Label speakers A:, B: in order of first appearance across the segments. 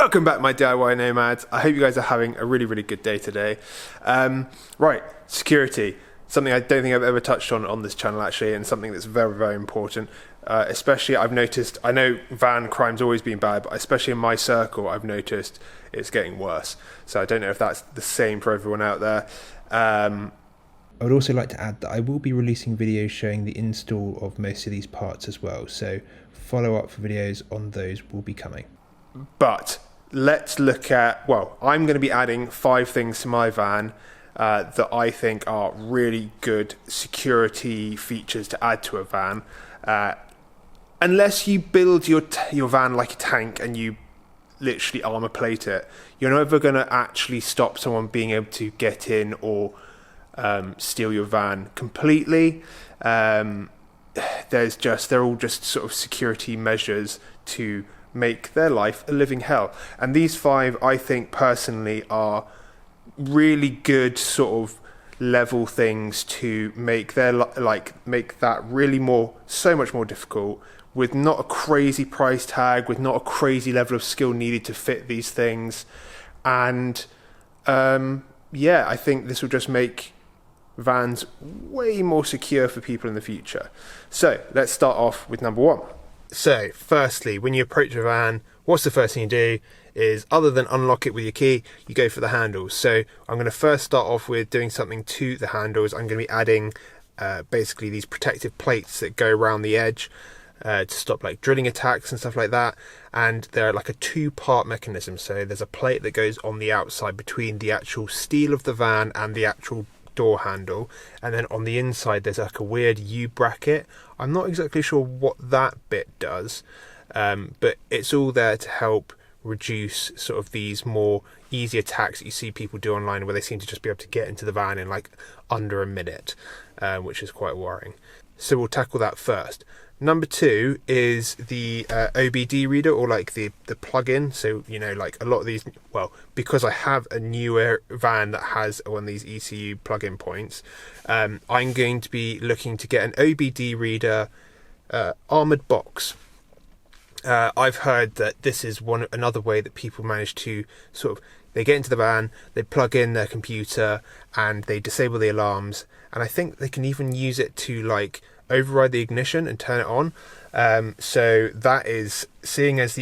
A: Welcome back, my DIY nomads. I hope you guys are having a really good day today. Right, security. Something I don't think I've ever touched on this channel actually, and something that's very important. Especially I've noticed, I know van crime's always been bad, but especially in my circle I've noticed it's getting worse. So I don't know if that's the same for everyone out there.
B: I would also like to add that I will be releasing videos showing the install of most of these parts as well, so follow up for videos on those will be coming.
A: But let's look at, well, I'm going to be adding 5 things to my van that I think are really good security features to add to a van. Unless you build your van like a tank and you literally armor plate it, you're never going to actually stop someone being able to get in or steal your van completely. They're all just sort of security measures to make their life a living hell. And these 5, I think personally, are really good sort of level things to make their make that really so much more difficult, with not a crazy price tag, with not a crazy level of skill needed to fit these things. And yeah, I think this will just make vans way more secure for people in the future. So let's start off with number 1. So firstly, when you approach a van, what's the first thing you do is, other than unlock it with your key, you go for the handles. So I'm going to first start off with doing something to the handles. I'm going to be adding basically these protective plates that go around the edge to stop like drilling attacks and stuff like that. And they're like a 2-part mechanism. So there's a plate that goes on the outside between the actual steel of the van and the actual door handle, and then on the inside there's like a weird U-bracket. I'm not exactly sure what that bit does, but it's all there to help reduce sort of these more easy attacks that you see people do online, where they seem to just be able to get into the van in like under a minute, which is quite worrying. So we'll tackle that first. Number 2 is the OBD reader, or like the plug-in. So, you know, like a lot of these, well, because I have a newer van that has one of these ECU plug-in points, I'm going to be looking to get an OBD reader armoured box. I've heard that this is another way that people manage to sort of, they get into the van, they plug in their computer and they disable the alarms, and I think they can even use it to like override the ignition and turn it on. So that is, seeing as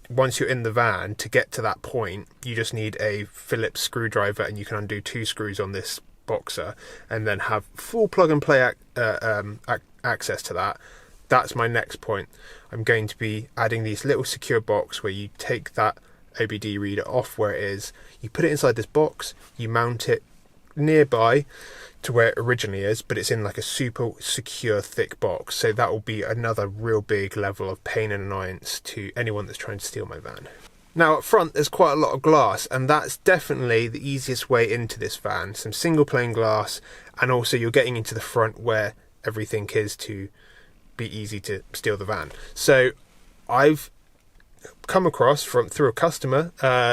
A: once you're in the van, to get to that point you just need a Phillips screwdriver, and you can undo 2 screws on this boxer and then have full plug and play access to that. That's my next point. I'm going to be adding these little secure box where you take that OBD reader off where it is, you put it inside this box, you mount it nearby to where it originally is, but it's in like a super secure thick box. So that will be another real big level of pain and annoyance to anyone that's trying to steal my van. Now up front there's quite a lot of glass, and that's definitely the easiest way into this van. Some single pane glass, and also you're getting into the front where everything is to be easy to steal the van. So I've come across through a customer,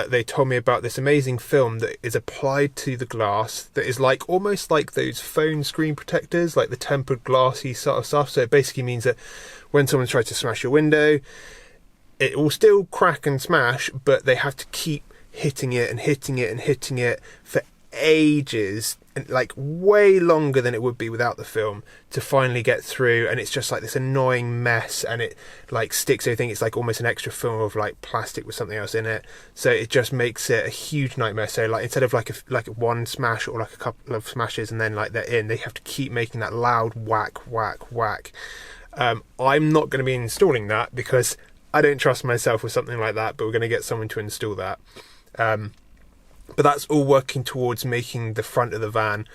A: they told me about this amazing film that is applied to the glass that is like almost like those phone screen protectors, like the tempered glassy sort of stuff. So it basically means that when someone tries to smash your window, it will still crack and smash, but they have to keep hitting it and hitting it and hitting it for ages, and like way longer than it would be without the film, to finally get through. And it's just like this annoying mess, and it like sticks everything. It's like almost an extra film of like plastic with something else in it, so it just makes it a huge nightmare. So like instead of like one smash or like a couple of smashes and then like they're in, they have to keep making that loud whack whack whack. I'm not going to be installing that because I don't trust myself with something like that, but we're going to get someone to install that. But that's all working towards making the front of the van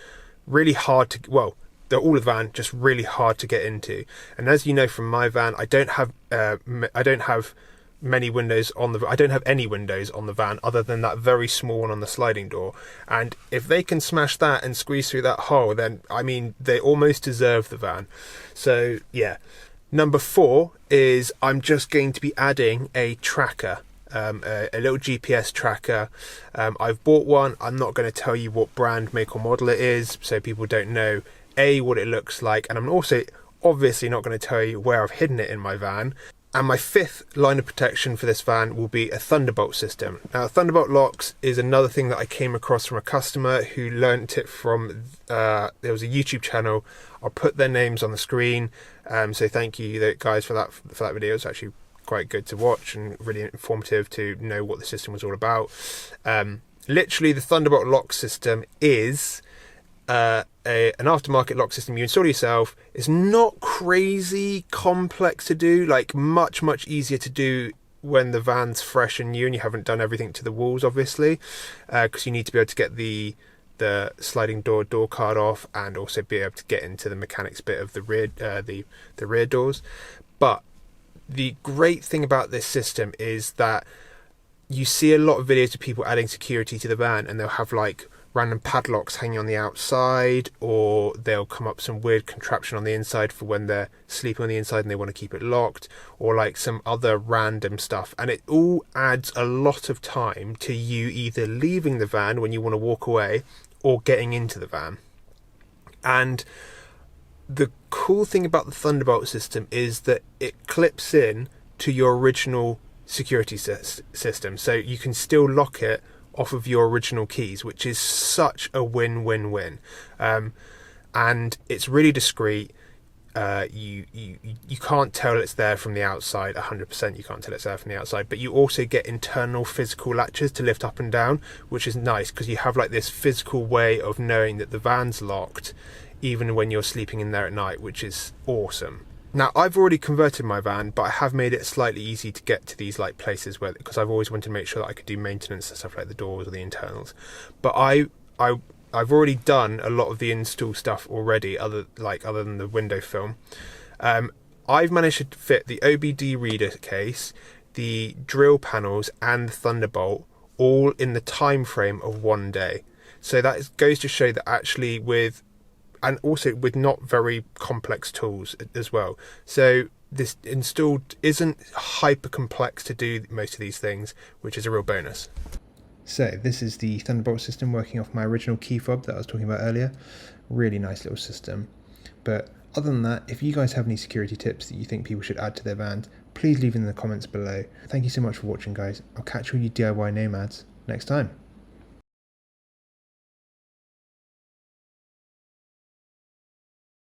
A: really hard to, well, all of the van just really hard to get into. And as you know from my van, I don't have many windows on the, I don't have any windows on the van other than that very small one on the sliding door. And if they can smash that and squeeze through that hole, then I mean they almost deserve the van. So yeah. Number 4 is I'm just going to be adding a tracker. A little GPS tracker. I've bought one. I'm not going to tell you what brand, make or model it is, so people don't know what it looks like, and I'm also obviously not going to tell you where I've hidden it in my van. And my fifth line of protection for this van will be a Thunderbolt system. Now, Thunderbolt locks is another thing that I came across from a customer who learnt it from, there was a YouTube channel. I'll put their names on the screen. So thank you guys for that video. It's actually quite good to watch and really informative to know what the system was all about. Literally, the Thunderbolt lock system is an aftermarket lock system you install yourself. It's not crazy complex to do, like much easier to do when the van's fresh and new and you haven't done everything to the walls, obviously, because you need to be able to get the sliding door card off and also be able to get into the mechanics bit of the rear doors. But the great thing about this system is that you see a lot of videos of people adding security to the van, and they'll have like random padlocks hanging on the outside, or they'll come up some weird contraption on the inside for when they're sleeping on the inside and they want to keep it locked, or like some other random stuff. And it all adds a lot of time to you either leaving the van when you want to walk away or getting into the van. And the cool thing about the Thunderbolt system is that it clips in to your original security system, so you can still lock it off of your original keys, which is such a win-win-win. And it's really discreet. You can't tell it's there from the outside. 100% you can't tell it's there from the outside, but you also get internal physical latches to lift up and down, which is nice because you have like this physical way of knowing that the van's locked even when you're sleeping in there at night, which is awesome. Now, I've already converted my van, but I have made it slightly easy to get to these like places where, because I've always wanted to make sure that I could do maintenance and stuff like the doors or the internals. But I've already done a lot of the install stuff already, other than the window film. I've managed to fit the OBD reader case, the drill panels, and the Thunderbolt all in the time frame of 1 day. So that goes to show that actually and also with not very complex tools as well. So this installed isn't hyper complex to do most of these things, which is a real bonus.
B: So this is the Thunderbolt system working off my original key fob that I was talking about earlier. Really nice little system. But other than that, if you guys have any security tips that you think people should add to their vans, please leave in the comments below. Thank you so much for watching, guys. I'll catch all you DIY nomads next time.